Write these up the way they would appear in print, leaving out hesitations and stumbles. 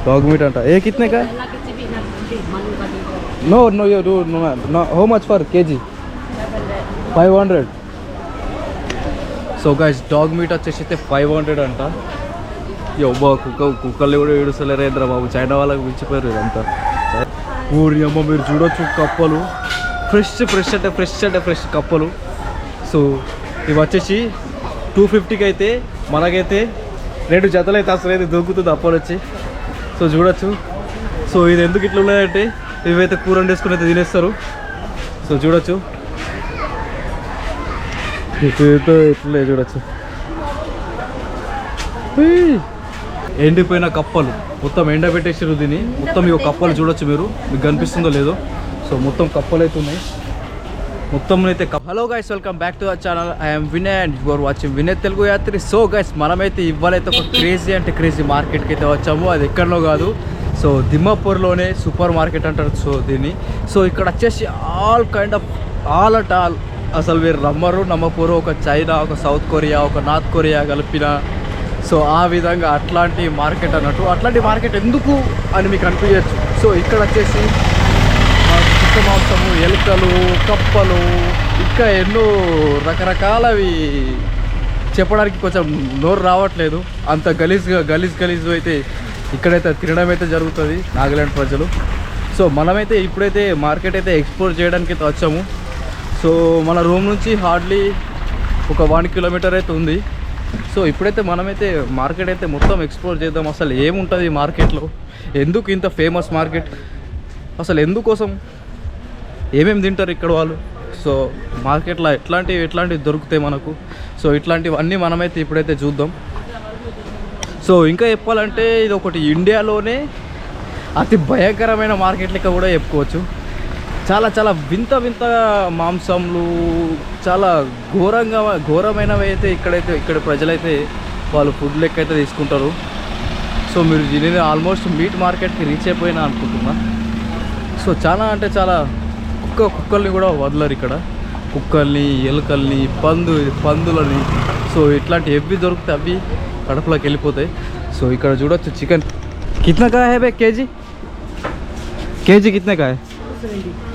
Dog meat अंटा ये कितने का है? No no you do know no how much for KG 500 so guys dog meat వచ్చేసి అయితే 500 అంట యబ్బా కుక్కల్ని కూడా ఏడుస్తలేరేంద్ర బాబు చైనా వాళ్ళకి మించిపోయారు ఇదంతా ఊరి అమ్మ మీరు చూడొచ్చు కప్పలు ఫ్రెష్ కప్పలు సో ఇవి వచ్చేసి 250కి అయితే మనకైతే 2 జతలు అయితే అసలు అయితే దొరుకుతుంది అప్పలు వచ్చి సో చూడొచ్చు సో ఇది ఎందుకు ఇట్లా ఉన్నాయంటే ఇవైతే కూర వండేసుకుని అయితే తినేస్తారు సో చూడొచ్చు ఇట్లే చూడొచ్చు ఎండిపోయిన కప్పలు మొత్తం ఎండబెట్టేసారు దీన్ని మొత్తం ఇక కప్పలు చూడొచ్చు మీరు మీకు కనిపిస్తుందో లేదో సో మొత్తం కప్పలు అయితే ఉన్నాయి మొత్తం అయితే hello guys welcome back to our channel I'm Vinay and you are watching Vinay Telugu Yatri so guys మనమైతే ఇవాళైతే ఒక క్రేజీ మార్కెట్కి అయితే వచ్చాము అది ఎక్కడనో కాదు సో దిమ్మాపూర్లోనే సూపర్ మార్కెట్ అంటారు సో దీన్ని సో ఇక్కడ వచ్చేసి ఆల్ అసలు మీరు నమ్మపోరు ఒక చైనా ఒక సౌత్ కొరియా ఒక నార్త్ కొరియా కలిపిన సో ఆ విధంగా అట్లాంటి మార్కెట్ అన్నట్టు అట్లాంటి మార్కెట్ ఎందుకు అని మీకు అనిపించచ్చు సో ఇక్కడ వచ్చేసి చిక్క మాంసము ఎలుకలు కప్పలు ఇంకా ఎన్నో రకరకాలవి చెప్పడానికి కొంచెం నోరు రావట్లేదు అంత గలీజ్ అయితే ఇక్కడైతే తినడం అయితే జరుగుతుంది నాగాలాండ్ ప్రజలు సో మనమైతే ఇప్పుడైతే మార్కెట్ అయితే ఎక్స్ప్లోర్ చేయడానికి అయితే వచ్చాము సో మన రూమ్ నుంచి హార్డ్లీ ఒక 1 కిలోమీటర్ అయితే ఉంది సో ఇప్పుడైతే మనమైతే మార్కెట్ అయితే మొత్తం ఎక్స్ప్లోర్ చేద్దాం అసలు ఏముంటుంది ఈ మార్కెట్లో ఎందుకు ఇంత ఫేమస్ మార్కెట్ అసలు ఎందుకోసం ఏమేమి తింటారు ఇక్కడ వాళ్ళు సో మార్కెట్లో ఎట్లాంటివి దొరుకుతాయి మనకు సో ఇట్లాంటివన్నీ మనమైతే ఇప్పుడైతే చూద్దాం సో ఇంకా చెప్పాలంటే ఇది ఒకటి ఇండియాలోనే అతి భయంకరమైన మార్కెట్ లెక్క కూడా చెప్పుకోవచ్చు చాలా వింత మాంసంలు చాలా ఘోరమైనవి అయితే ఇక్కడ ప్రజలైతే వాళ్ళు ఫుడ్ లెక్క అయితే తీసుకుంటారు సో మీరు నేను ఆల్మోస్ట్ మీట్ మార్కెట్కి రీచ్ అయిపోయినా అనుకుంటున్నా సో చాలా కుక్కల్ని కూడా వదలరు ఇక్కడ కుక్కల్ని ఎలుకల్ని పందులని సో ఇట్లాంటి ఎవ్వి దొరికితే అవి కడపలోకి వెళ్ళిపోతాయి సో ఇక్కడ చూడొచ్చు చికెన్ కిतना का है भाई కేజీ కిतना का है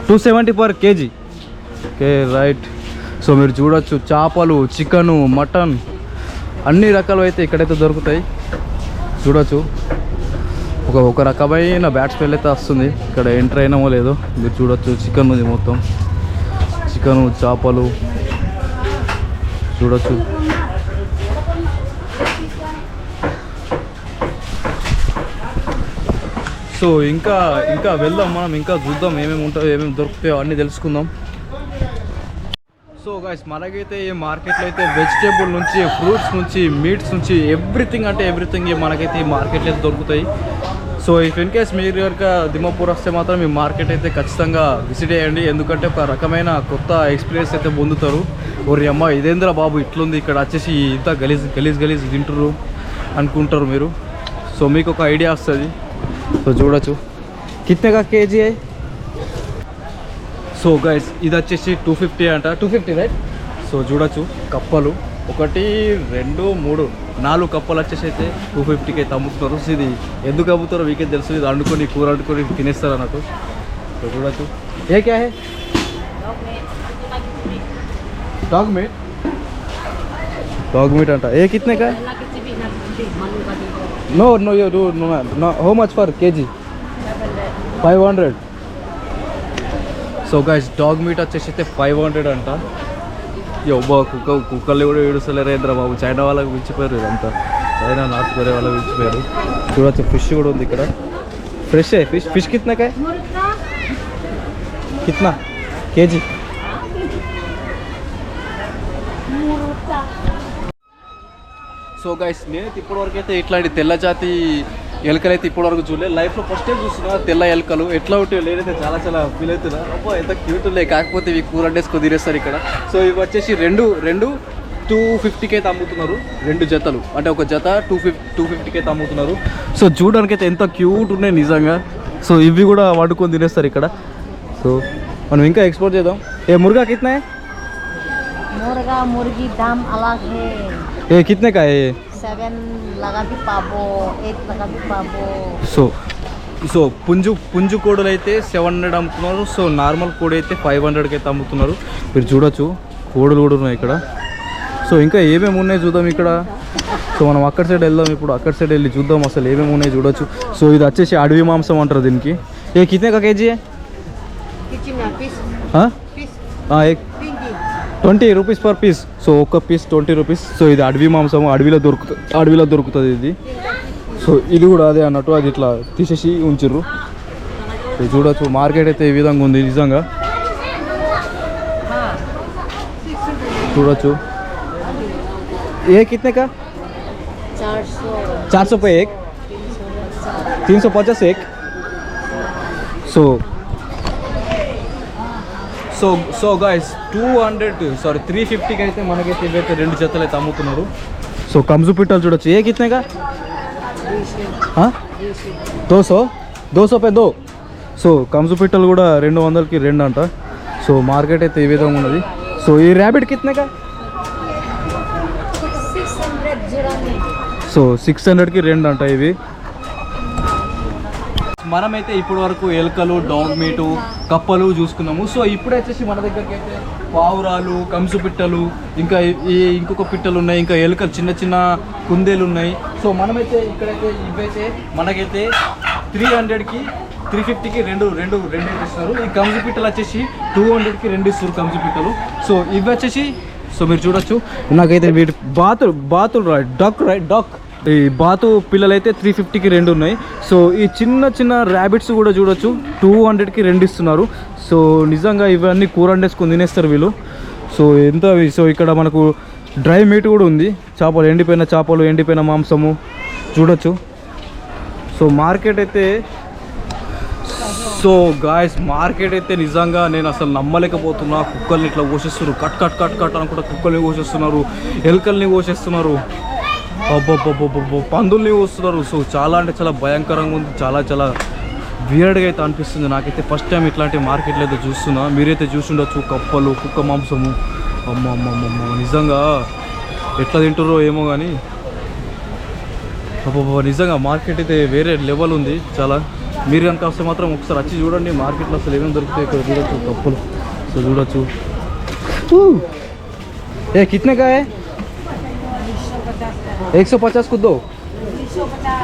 270 पर కేజీ ఓకే రైట్ సో మీరు చూడొచ్చు చేపలు చికెను మటన్ అన్ని రకాలు అయితే ఇక్కడైతే దొరుకుతాయి చూడొచ్చు ఒక రకమైన బ్యాట్ స్మెల్ అయితే వస్తుంది ఇక్కడ ఎంటర్ అయినామో లేదో మీరు చూడొచ్చు చికెన్ ఉంది మొత్తం చికెను చేపలు చూడొచ్చు సో ఇంకా వెళ్దాం మనం ఇంకా చూద్దాం ఏమేమి ఉంటాయో ఏమేమి దొరుకుతాయో అన్నీ తెలుసుకుందాం సో గైస్ మనకైతే ఈ మార్కెట్లో అయితే వెజిటేబుల్ నుంచి ఫ్రూట్స్ నుంచి మీట్స్ నుంచి ఎవ్రీథింగ్ మనకైతే ఈ మార్కెట్లో అయితే దొరుకుతాయి సో ఇఫ్ ఇన్ కేస్ మీరు కనుక దిమ్మాపూర్ వస్తే మాత్రం ఈ మార్కెట్ అయితే ఖచ్చితంగా విజిట్ చేయండి ఎందుకంటే ఒక రకమైన కొత్త ఎక్స్పీరియన్స్ అయితే పొందుతారు ఓరి అమ్మ ఇదేంద్ర బాబు ఇట్లుంది ఇక్కడ వచ్చేసి ఇంత గలీజ్ తింటారు అనుకుంటారు మీరు సో మీకు ఒక ఐడియా వస్తుంది సో చూడొచ్చు కితనేగా కేజీ है సో గైస్ ఇది వచ్చేసి 250 అంట 250 రైట్ సో చూడొచ్చు కప్పలు 1 2 3 4 కప్పలు వచ్చేసి అయితే 250కి అయితే అమ్ముతున్నారు సో ఇది ఎందుకు అమ్ముతారో మీకే తెలుసు ఇది కూర వండుకొని తినేస్తారు అన్నట్టు సో చూడొచ్చు ఏ క్యా है डॉग मीट అంట ఏ कितने का है No, you do no. How much for kg? 500. So guys dog meat వచ్చేసి అయితే 500 అంట యబ్బా కుక్కల్ని కూడా ఏడుస్తలేరేంద్ర బాబు చైనా వాళ్ళకి మించిపోయారు ఇదంతా చైనా నార్త్ కొరియా వాళ్ళకి మించిపోయారు చూడొచ్చు ఫిష్ కూడా ఉంది ఇక్కడ ఫ్రెష్ ఫిష్ కిतना का है कितना కేజీ సో గైస్ నేనైతే ఇప్పటివరకు అయితే ఇట్లాంటి తెల్ల జాతి ఎలుకలు అయితే ఇప్పటివరకు చూడలేదు లైఫ్లో ఫస్ట్ టైం చూస్తున్నా తెల్ల ఎలుకలు ఎట్లా ఉంటాయో నేనైతే చాలా ఫీల్ అవుతున్నా అబ్బా ఎంత క్యూట్ ఉన్నాయి కాకపోతే ఇవి కూర వండేసుకొని తినేస్తారు ఇక్కడ సో ఇవి వచ్చేసి రెండు 250కి అయితే అమ్ముతున్నారు 2 జతలు అంటే ఒక జత 250కి అయితే అమ్ముతున్నారు సో చూడడానికి అయితే ఎంత క్యూట్ ఉన్నాయి నిజంగా సో ఇవి కూడా వండుకొని తినేస్తారు ఇక్కడ సో మనం ఇంకా ఎక్స్పోర్ట్ చేద్దాం ఏ ముర్గా కిतना है मुर्गा मुर्गी दाम अलग है ये कितने का है ये? 7 लगा भी पाबो, 8 लगा भी पाबो. సో పుంజు కోడలు అయితే 700 అమ్ముతున్నారు. సో నార్మల్ కోడి అయితే 500కి అయితే అమ్ముతున్నారు. మీరు చూడొచ్చు కోడలు కూడా ఉన్నాయి ఇక్కడ. సో ఇంకా ఏమేమి ఉన్నాయి చూద్దాం ఇక్కడ. సో మనం అక్కడ సైడ్ వెళ్దాం. ఇప్పుడు అక్కడ సైడ్ వెళ్ళి చూద్దాం అసలు ఏమేమి ఉన్నాయి చూడొచ్చు. సో ఇది వచ్చేసి అడవి మాంసం అంటారు దీనికి. ఏ కితనే కా కేజీ? एक 20 రూపీస్ పర్ పీస్. సో ఒక్క పీస్ 20 రూపీస్. సో ఇది అడవి మాంసం, అడవిలో దొరుకుతుంది ఇది. సో ఇది కూడా అదే అన్నట్టు, అది ఇట్లా తీసేసి ఉంచిర్రు. సో చూడొచ్చు మార్కెట్ అయితే ఈ విధంగా ఉంది నిజంగా. చూడొచ్చు. ఏ కితనే కా? 400 पे एक, 350 एक. సో గాయస్ 350కి అయితే మనకైతే ఇవైతే 2 జతలు అయితే అమ్ముతున్నారు. సో కంజు పిట్టలు చూడొచ్చు. ఏ కితనేగా? 200 पे 2. సో కంజు పిట్టలు కూడా 200కి 2 అంట. సో మార్కెట్ అయితే ఈ విధంగా ఉన్నది. సో ఈ ర్యాబిట్ కితనేగా? 600. సో 600కి 2 అంట ఇవి. మనమైతే ఇప్పటి వరకు ఎలుకలు, డాగ్ మీటు, కప్పలు చూసుకున్నాము. సో ఇప్పుడు వచ్చేసి మన దగ్గరికి అయితే పావురాలు, కంసు పిట్టలు, ఇంకా ఇంకొక పిట్టలు ఉన్నాయి, ఇంకా ఎలుకలు, చిన్న చిన్న కుందేలు ఉన్నాయి. సో మనమైతే ఇక్కడైతే ఇవైతే మనకైతే 300కి 350కి రెండు ఇస్తున్నారు. ఈ కంసు పిట్టలు వచ్చేసి 200కి 2 ఇస్తారు కంసు పిట్టలు. సో ఇవి వచ్చేసి సో మీరు చూడొచ్చు నాకైతే వీటి బాతులు డాక్ ఈ బాతు పిల్లలు అయితే 350కి 2 ఉన్నాయి. సో ఈ చిన్న ర్యాబిట్స్ కూడా చూడొచ్చు 200కి 2 ఇస్తున్నారు. సో నిజంగా ఇవన్నీ కూర వండేసుకొని తినేస్తారు వీళ్ళు. సో ఎంత. సో ఇక్కడ మనకు డ్రై మీట్ కూడా ఉంది, చేపలు, ఎండిపోయిన మాంసము చూడొచ్చు. సో మార్కెట్ అయితే మార్కెట్ అయితే నిజంగా నేను అసలు నమ్మలేకపోతున్నా. కుక్కల్ని ఇట్లా కోసేస్తున్నారు, కట్ అనుకుంటా కుక్కల్ని కోసేస్తున్నారు, ఎలుకల్ని కోసేస్తున్నారు, పందుల్ని వస్తున్నారు. సో చాలా అంటే చాలా భయంకరంగా ఉంది, చాలా వియర్డ్గా అయితే అనిపిస్తుంది నాకైతే. ఫస్ట్ టైం ఇట్లాంటి మార్కెట్లో అయితే చూస్తున్నా. మీరైతే చూసుండొచ్చు కప్పలు, కుక్క మాంసము. అమ్మమ్మమ్మమ్మ నిజంగా ఎట్లా తింటారో ఏమో కానీ నిజంగా మార్కెట్ అయితే వేరే లెవెల్ ఉంది చాలా. మీరు కనుక వస్తే మాత్రం ఒకసారి వచ్చి చూడండి మార్కెట్లో అసలు ఏమేమి దొరుకుతాయి ఇక్కడ చూడొచ్చు కప్పలు. సో చూడొచ్చు. ఏ కితనే కా హై? 150 को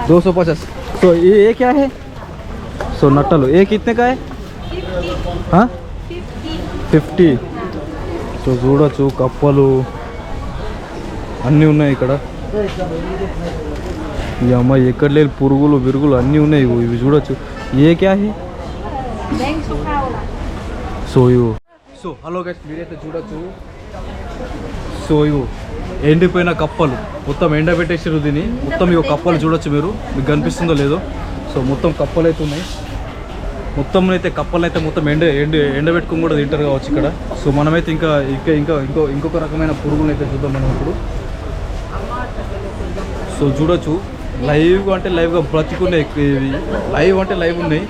250. तो ये क्या है? सो नट्टलो ये कितने का है? 50. సో చూడొచ్చు కప్పలు అన్నీ ఉన్నాయి ఇక్కడ. ఈ అమ్మాయి ఎక్కడ లేని పురుగులు అన్నీ ఉన్నాయి. ఇవి చూడొచ్చు. ఏ క్యా హై? సో హలో గైస్, మీరైతే చూడొచ్చు. సో ఎండిపోయిన కప్పలు మొత్తం ఎండబెట్టేసారు దీన్ని మొత్తం. ఇవి కప్పలు చూడొచ్చు, మీకు కనిపిస్తుందో లేదో. సో మొత్తం కప్పలు అయితే ఉన్నాయి. మొత్తం అయితే కప్పలు అయితే మొత్తం ఎండబెట్టుకుని కూడా తింటారు కావచ్చు ఇక్కడ. సో మనమైతే ఇంకొక రకమైన పురుగులు అయితే చూద్దాం మనం ఇప్పుడు. సో చూడొచ్చు లైవ్గా బ్రతికున్నాయి ఇవి. లైవ్ ఉన్నాయి.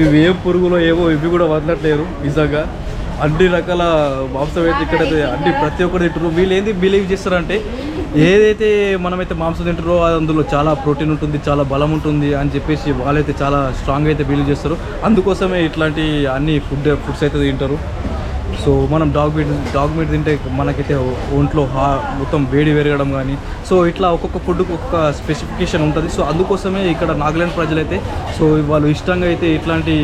ఇవి ఏం పురుగులో ఏవో ఇవి కూడా వదలట్లేరు నిజంగా. అన్ని రకాల మాంసం అయితే ఇక్కడైతే అన్ని ప్రతి ఒక్కరు తింటారు. వీళ్ళు ఏంది బిలీవ్ చేస్తారంటే ఏదైతే మనమైతే మాంసం తింటారో అందులో చాలా ప్రోటీన్ ఉంటుంది, చాలా బలం ఉంటుంది అని చెప్పేసి వాళ్ళైతే చాలా స్ట్రాంగ్ అయితే బిలీవ్ చేస్తారు. అందుకోసమే ఇట్లాంటి అన్ని ఫుడ్స్ అయితే తింటారు. సో మనం డాగ్ మీట్ తింటే మనకైతే ఒంట్లో మొత్తం వేడి పెరగడం కానీ, సో ఇట్లా ఒక్కొక్క ఫుడ్కి ఒక్కొక్క స్పెసిఫికేషన్ ఉంటుంది. సో అందుకోసమే ఇక్కడ నాగాలాండ్ ప్రజలైతే సో వాళ్ళు ఇష్టంగా అయితే ఇట్లాంటి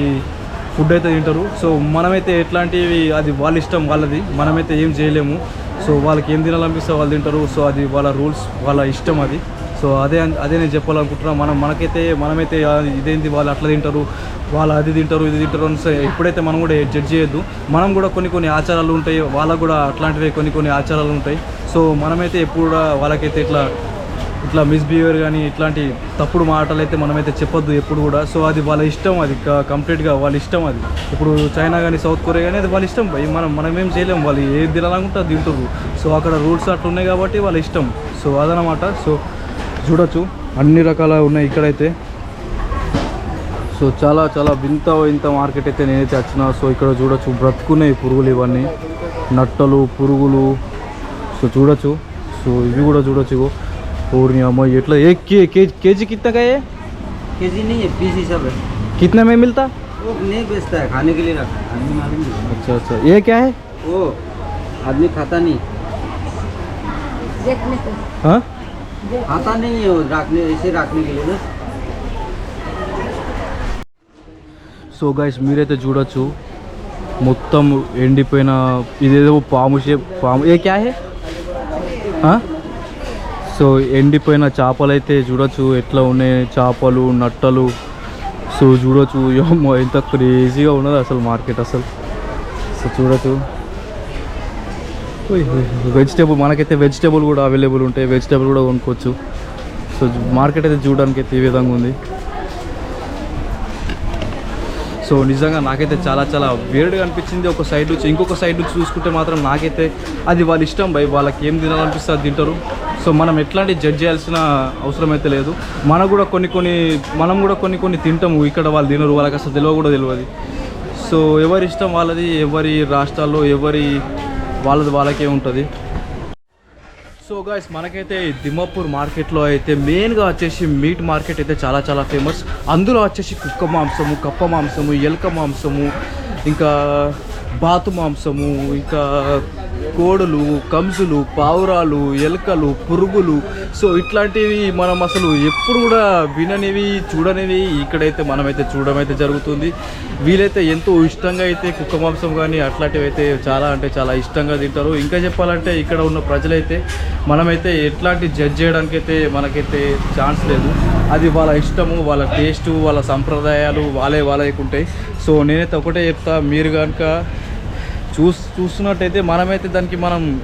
ఫుడ్ అయితే తింటారు. సో మనమైతే ఎట్లాంటివి అది వాళ్ళ ఇష్టం, వాళ్ళది, మనమైతే ఏం చేయలేము. సో వాళ్ళకి ఏం తినాలనిపిస్తే వాళ్ళు తింటారు. సో అది వాళ్ళ రూల్స్, వాళ్ళ ఇష్టం అది. సో అదే నేను చెప్పాలనుకుంటున్నా. మనమైతే ఇదేంటి వాళ్ళు అట్లా తింటారు, వాళ్ళు అది తింటారు, ఇది తింటారు అని ఎప్పుడైతే మనం కూడా జడ్జ్ చేయొద్దు. మనం కూడా కొన్ని ఆచారాలు ఉంటాయి, వాళ్ళకు కూడా అట్లాంటివి కొన్ని ఆచారాలు ఉంటాయి. సో మనమైతే ఎప్పుడు కూడా వాళ్ళకైతే ఇట్లా మిస్బిహేవియర్ కానీ ఇట్లాంటి తప్పుడు మాటలు అయితే మనమైతే చెప్పొద్దు ఎప్పుడు కూడా. సో అది వాళ్ళ ఇష్టం, అది కంప్లీట్గా వాళ్ళ ఇష్టం. అది ఇప్పుడు చైనా కానీ సౌత్ కొరియా కానీ అది వాళ్ళ ఇష్టం. మనమేం చేయలేము, వాళ్ళు ఏది తినాలనుకుంటే అది తింటారు. సో అక్కడ రూల్స్ అట్లా ఉన్నాయి కాబట్టి వాళ్ళ ఇష్టం. సో అదనమాట. సో చూడొచ్చు అన్ని రకాల ఉన్నాయి ఇక్కడైతే. సో చాలా వింత మార్కెట్ అయితే నేనైతే వచ్చిన. సో ఇక్కడ చూడొచ్చు బ్రతుకున్నాయి పురుగులు, ఇవన్నీ నట్టలు, పురుగులు. సో చూడొచ్చు. సో ఇవి కూడా చూడొచ్చు ఇగో ఓర్ని అమ్మ ఎట్లా ఏ కేజీ कितना का है केजी नहीं है, पीस हिसाब है। कितने में मिलता वो नहीं बेचता है, खाने के लिए रखा है, आदमी मालूम नहीं। अच्छा अच्छा ये क्या है वो आदमी खाता नहीं, देखने को हाँ खाता नहीं है, वो रखने ऐसे रखने के लिए ना। సో గైస్ మీరైతే చూడొచ్చు మొత్తం ఎండిపోయిన ఇదేదో పాము ఏ క్యా హే సో ఎండిపోయిన చేపలు అయితే చూడొచ్చు ఎట్లా ఉన్నాయి చేపలు నట్టలు సో చూడొచ్చు ఏమో ఎంత క్రేజీగా ఉన్నది అసలు మార్కెట్ అసలు సో చూడొచ్చు వెజిటేబుల్ మనకైతే వెజిటేబుల్ కూడా అవైలబుల్ ఉంటాయి వెజిటేబుల్ కూడా కొనుక్కోవచ్చు సో మార్కెట్ అయితే చూడడానికి అయితే ఈ విధంగా ఉంది సో నిజంగా నాకైతే చాలా చాలా వేరుగా అనిపించింది ఒక సైడ్ నుంచి ఇంకొక సైడ్ నుంచి చూసుకుంటే మాత్రం నాకైతే అది వాళ్ళ ఇష్టం బై వాళ్ళకి ఏం తినాలనిపిస్తే అది తింటారు సో మనం ఎట్లాంటి జడ్జ్ చేయాల్సిన అవసరం అయితే లేదు మనం కూడా కొన్ని తింటాము ఇక్కడ వాళ్ళు తినరు వాళ్ళకి అసలు తెలియ కూడా తెలియదు సో ఎవరి ఇష్టం వాళ్ళది ఎవరి రాష్ట్రాల్లో వాళ్ళకే ఉంటుంది సో గాయస్ మనకైతే దిమాపూర్ మార్కెట్లో అయితే మెయిన్గా వచ్చేసి మీట్ మార్కెట్ అయితే చాలా చాలా ఫేమస్ అందులో వచ్చేసి కుక్క మాంసము కప్ప మాంసము ఎలక మాంసము ఇంకా బాతు మాంసము ఇంకా కోడులు కంసులు పావురాలు ఎలకలు పురుగులు సో ఇట్లాంటివి మనం అసలు ఎప్పుడు కూడా విననివి చూడనివి ఇక్కడైతే మనమైతే చూడడం అయితే జరుగుతుంది వీలైతే ఎంతో ఇష్టంగా అయితే కుక్క మాంసం కానీ అట్లాంటివి అయితే చాలా అంటే చాలా ఇష్టంగా తింటారు ఇంకా చెప్పాలంటే ఇక్కడ ఉన్న ప్రజలైతే మనమైతే ఎట్లాంటి జడ్జ్ చేయడానికి అయితే మనకైతే ఛాన్స్ లేదు అది వాళ్ళ ఇష్టము వాళ్ళ టేస్టు వాళ్ళ సంప్రదాయాలు వాళ్ళకి ఉంటాయి సో నేనైతే ఒకటే చెప్తా మీరు కనుక చూస్తున్నట్టయితే మనమైతే దానికి మనం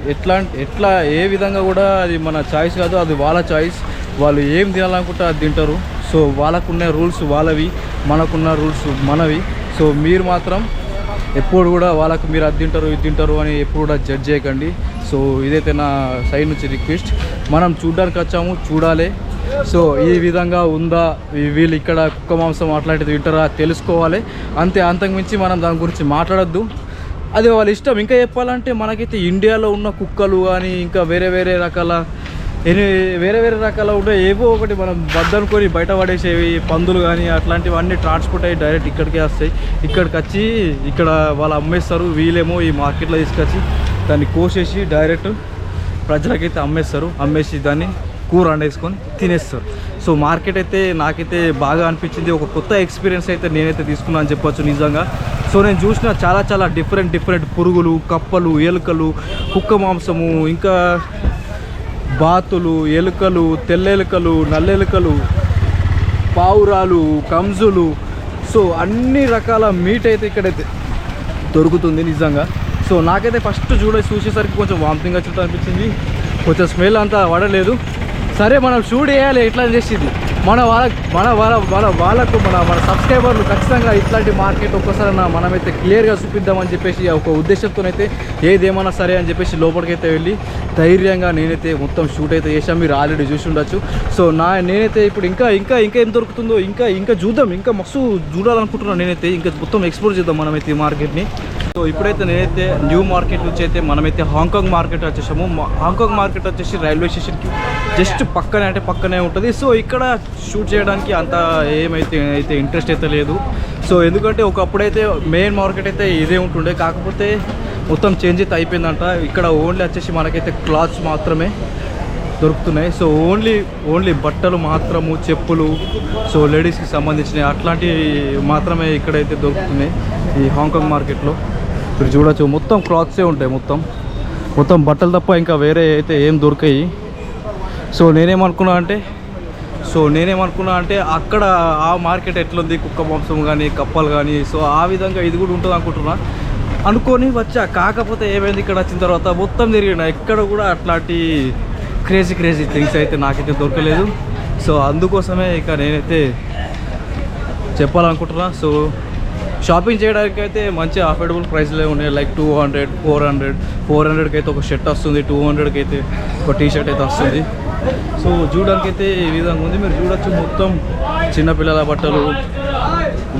ఎట్లా ఏ విధంగా కూడా అది మన చాయిస్ కాదు అది వాళ్ళ చాయిస్ వాళ్ళు ఏం తినాలనుకుంటే అది తింటారు సో వాళ్ళకున్న రూల్స్ వాళ్ళవి మనకున్న రూల్స్ మనవి సో మీరు మాత్రం ఎప్పుడు కూడా వాళ్ళకు మీరు అది తింటారు ఇది తింటారు అని ఎప్పుడు కూడా జడ్జ్ చేయకండి సో ఇదైతే నా సైడ్ నుంచి రిక్వెస్ట్ మనం చూడడానికి వచ్చాము చూడాలి సో ఈ విధంగా ఉందా వీళ్ళు ఇక్కడ కుక్క మాంసం అట్లాంటిది తింటారా తెలుసుకోవాలి అంతకుమించి మనం దాని గురించి మాట్లాడొద్దు అది వాళ్ళ ఇష్టం ఇంకా చెప్పాలంటే మనకైతే ఇండియాలో ఉన్న కుక్కలు కానీ ఇంకా వేరే రకాల ఉంటే ఏవో ఒకటి మనం బద్దనుకొని బయట పడేసేవి పందులు కానీ అట్లాంటివన్నీ ట్రాన్స్పోర్ట్ అయ్యి డైరెక్ట్ ఇక్కడికే వస్తాయి ఇక్కడికి వచ్చి ఇక్కడ వాళ్ళు అమ్మేస్తారు వీళ్ళేమో ఈ మార్కెట్లో తీసుకొచ్చి దాన్ని కోసేసి డైరెక్ట్ ప్రజలకైతే అమ్మేసి దాన్ని కూర వండేసుకొని తినేస్తారు సో మార్కెట్ అయితే నాకైతే బాగా అనిపించింది ఒక కొత్త ఎక్స్పీరియన్స్ అయితే నేనైతే తీసుకున్నాను అని చెప్పొచ్చు నిజంగా సో నేను చూసిన చాలా చాలా డిఫరెంట్ పురుగులు కప్పలు ఎలుకలు కుక్క మాంసము ఇంకా బాతులు ఎలుకలు తెల్లెలుకలు నల్లెలుకలు పావురాలు కంజులు సో అన్ని రకాల మీట్ అయితే ఇక్కడైతే దొరుకుతుంది నిజంగా సో నాకైతే ఫస్ట్ చూసేసరికి కొంచెం వామిటింగ్ వచ్చినట్టు అనిపించింది కొంచెం స్మెల్ అంతా పడలేదు సరే మనం షూట్ చేయాలి ఇట్లా చేసింది మన సబ్స్క్రైబర్లు ఖచ్చితంగా ఇట్లాంటి మార్కెట్ ఒక్కసారి మనమైతే క్లియర్గా చూపిద్దామని చెప్పేసి ఒక ఉద్దేశంతోనైతే ఏదేమన్నా సరే అని చెప్పేసి లోపలికైతే వెళ్ళి ధైర్యంగా నేనైతే మొత్తం షూట్ అయితే చేసాం మీరు ఆల్రెడీ చూసి ఉండొచ్చు సో నేనైతే ఇప్పుడు ఇంకా ఏం దొరుకుతుందో ఇంకా చూద్దాం ఇంకా మస్తు చూడాలనుకుంటున్నాను నేనైతే ఇంకా మొత్తం ఎక్స్ప్లోర్ చేద్దాం మనమైతే ఈ మార్కెట్ని సో ఇప్పుడైతే నేనైతే న్యూ మార్కెట్ నుంచి అయితే మనమైతే హాంకాంగ్ మార్కెట్ వచ్చేసాము హాంకాంగ్ మార్కెట్ వచ్చేసి రైల్వే స్టేషన్కి జస్ట్ పక్కనే ఉంటుంది సో ఇక్కడ షూట్ చేయడానికి అంత ఏమైతే ఇంట్రెస్ట్ అయితే లేదు సో ఎందుకంటే ఒకప్పుడైతే మెయిన్ మార్కెట్ అయితే ఇదే ఉంటుండే కాకపోతే మొత్తం చేంజ్ అయితే అయిపోయిందంట ఇక్కడ ఓన్లీ వచ్చేసి మనకైతే క్లాత్స్ మాత్రమే దొరుకుతున్నాయి సో ఓన్లీ బట్టలు మాత్రము చెప్పులు సో లేడీస్కి సంబంధించినవి అట్లాంటివి మాత్రమే ఇక్కడైతే దొరుకుతున్నాయి ఈ హాంకాంగ్ మార్కెట్లో మీరు చూడొచ్చు మొత్తం క్లాత్సే ఉంటాయి మొత్తం బట్టలు తప్ప ఇంకా వేరే అయితే ఏం దొరికాయి సో నేనేమనుకున్నా అంటే అక్కడ ఆ మార్కెట్ ఎట్లుంది కుక్క మాంసం కానీ కప్పలు కానీ సో ఆ విధంగా ఇది కూడా ఉంటుంది అనుకొని వచ్చా కాకపోతే ఏమైంది ఇక్కడ వచ్చిన తర్వాత మొత్తం తిరిగిన ఎక్కడ కూడా అట్లాంటి క్రేజీ థింగ్స్ అయితే నాకైతే దొరకలేదు సో అందుకోసమే ఇక నేనైతే చెప్పాలనుకుంటున్నా సో షాపింగ్ చేయడానికి అయితే మంచి అఫోర్డబుల్ ప్రైస్లే ఉన్నాయి లైక్ 200 400కి అయితే ఒక షర్ట్ వస్తుంది 200కి అయితే ఒక టీ షర్ట్ అయితే వస్తుంది సో చూడడానికి అయితే ఈ విధంగా ఉంది మీరు చూడొచ్చు మొత్తం చిన్నపిల్లల బట్టలు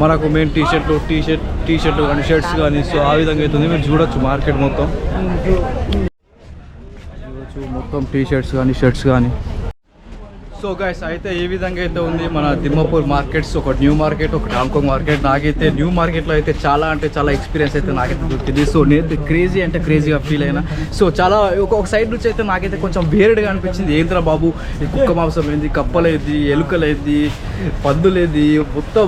మనకు మెయిన్ టీ షర్ట్లు కానీ షర్ట్స్ కానీ సో ఆ విధంగా అవుతుంది మీరు చూడొచ్చు మార్కెట్ మొత్తం మొత్తం టీ షర్ట్స్ కానీ షర్ట్స్ కానీ. సో గైస్ అయితే ఈ విధంగా అయితే ఉంది మన దిమ్మపూర్ మార్కెట్స్. ఒక న్యూ మార్కెట్, ఒక హాంకాంగ్ మార్కెట్. నాకైతే న్యూ మార్కెట్లో అయితే చాలా అంటే చాలా ఎక్స్పీరియన్స్ అయితే నాకైతే దొరికింది. సో నేనైతే క్రేజీ అంటే క్రేజీగా ఫీల్ అయినా. సో చాలా ఒక సైడ్ నుంచి అయితే నాకైతే కొంచెం వేరుగా అనిపించింది. ఏంద్రా బాబు, ఈ కుక్క మాంసం ఏంది, కప్పలేది, ఎలుకలేది, పందులేది, మొత్తం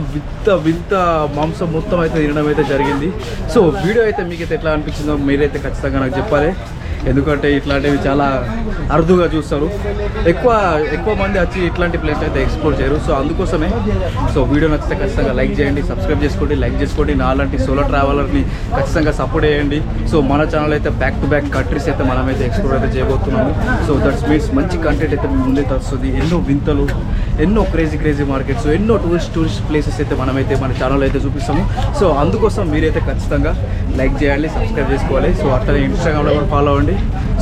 వింత మాంసం మొత్తం అయితే తినడం అయితే జరిగింది. సో వీడియో అయితే మీకైతే ఎట్లా అనిపించిందో మీరైతే ఖచ్చితంగా నాకు చెప్పాలి. ఎందుకంటే ఇట్లాంటివి చాలా అరుదుగా చూస్తారు. ఎక్కువ మంది వచ్చి ఇట్లాంటి ప్లేస్ అయితే ఎక్స్ప్లోర్ చేయరు. సో అందుకోసమే సో వీడియో నచ్చితే ఖచ్చితంగా లైక్ చేయండి, సబ్స్క్రైబ్ చేసుకోండి, లైక్ చేసుకోండి. నాలాంటి సోలో ట్రావెలర్ని ఖచ్చితంగా సపోర్ట్ చేయండి. సో మన ఛానల్ అయితే బ్యాక్ టు బ్యాక్ కంట్రీస్ అయితే మనమైతే ఎక్స్ప్లోర్ అయితే చేయబోతున్నాము. సో దట్స్ మీన్స్ మంచి కంటెంట్ అయితే ముందైతే వస్తుంది. ఎన్నో వింతలు, ఎన్నో క్రేజీ మార్కెట్స్, ఎన్నో టూరిస్ట్ ప్లేసెస్ అయితే మనమైతే మన ఛానల్ అయితే చూపిస్తాము. సో అందుకోసం మీరైతే ఖచ్చితంగా లైక్ చేయాలి, సబ్స్క్రైబ్ చేసుకోవాలి. సో అట్లనే ఇన్స్టాగ్రామ్లో కూడా ఫాలో అవ్వండి.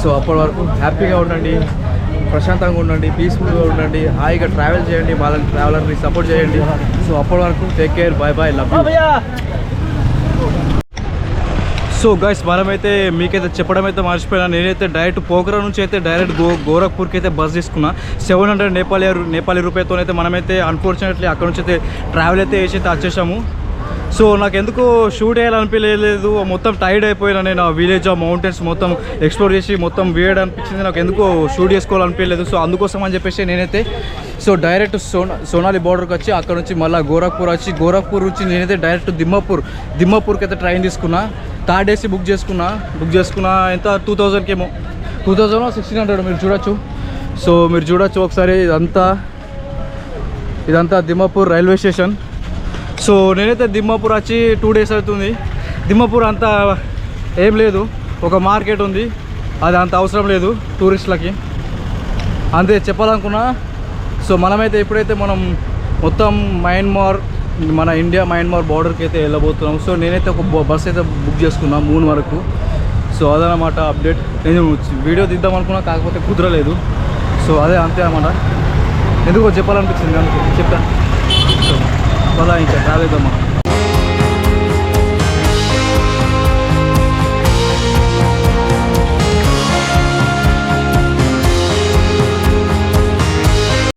సో అప్పటి వరకు హ్యాపీగా ఉండండి, ప్రశాంతంగా ఉండండి, పీస్ఫుల్గా ఉండండి, హాయిగా ట్రావెల్ చేయండి, వాళ్ళని ట్రావెలర్ని సపోర్ట్ చేయండి. సో అప్పటి వరకు take care, bye, love you. So guys మనమైతే మీకైతే చెప్పడం అయితే మర్చిపోయినా. నేనైతే డైరెక్ట్ పోఖరా నుంచి అయితే డైరెక్ట్ గోరఖ్పూర్కి అయితే బస్ తీసుకున్నా. 700 నేపాలీ రూపాయలతో అయితే మనమైతే అన్ఫార్చునేట్లీ అక్కడ నుంచి అయితే ట్రావెల్ అయితే వేసి అయితే వచ్చేసాము. సో నాకు ఎందుకు షూట్ వేయాలనిపించలేదు, మొత్తం టైర్డ్ అయిపోయినా. నేను ఆ విలేజ్ ఆ మౌంటైన్స్ మొత్తం ఎక్స్ప్లోర్ చేసి మొత్తం వేయడానిపించింది. నాకు ఎందుకు షూట్ చేసుకోవాలనిపించలేదు. సో అందుకోసం అని చెప్పేసి నేనైతే సో డైరెక్ట్ సోనాలి బార్డర్కి వచ్చి అక్కడ నుంచి మళ్ళీ గోరఖ్పూర్ నుంచి నేనైతే డైరెక్ట్ దిమ్మపూర్కి అయితే ట్రైన్ తీసుకున్నా. థర్డ్ ఏసీ బుక్ చేసుకున్నా ఎంత 2000 ఏమో, 2000 1600 మీరు చూడొచ్చు. సో మీరు చూడొచ్చు ఒకసారి. ఇదంతా దిమ్మపూర్ రైల్వే స్టేషన్. సో నేనైతే దిమ్మపూర్ వచ్చి 2 days అవుతుంది. దిమ్మపూర్ అంతా ఏం లేదు, ఒక మార్కెట్ ఉంది, అది అంత అవసరం లేదు టూరిస్టులకి, అంతే చెప్పాలనుకున్నా. సో మనమైతే ఎప్పుడైతే మనం మొత్తం మన ఇండియా మయన్మార్ బార్డర్కి అయితే వెళ్ళబోతున్నాం. సో నేనైతే ఒక బస్ అయితే బుక్ చేసుకున్నా 3 వరకు. సో అదనమాట అప్డేట్. నేను వీడియో తీద్దాం అనుకున్నా, కాకపోతే కుదరలేదు. సో అదే అంతే అన్నమాట. ఎందుకో చెప్పాలనిపించింది, అందుకే చెప్పాను. సో అలా ఇంకా రాలేదమ్మా.